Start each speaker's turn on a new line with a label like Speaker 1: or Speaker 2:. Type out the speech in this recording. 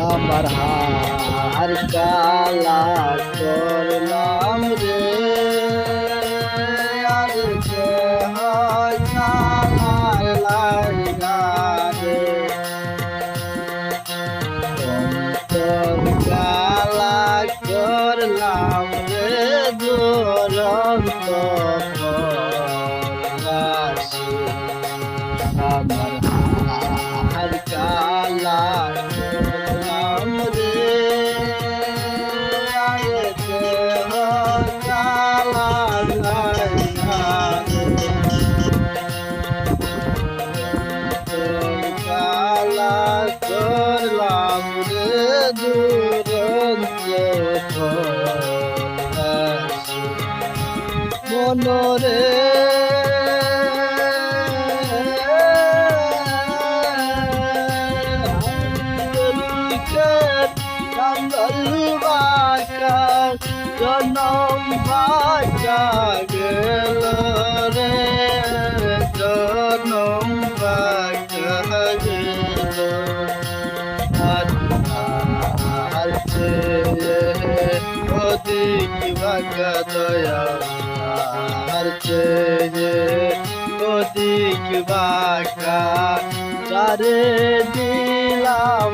Speaker 1: আমার হার কালা করলাম রে আর কে হয় কালার লাগা রে অন্তর কালা করলাম রে দুরন্ত পলাশি আমার হার কালা করলাম রে আয়েতে কালা লাগা কালা করলাম রে দুরন্ত পলাশি মনরে জনম বাঁচা গেল রে জনম বাঁচা গেল অধিক বাঁকা দয়া অধিক বাঁকা চারে দিলাম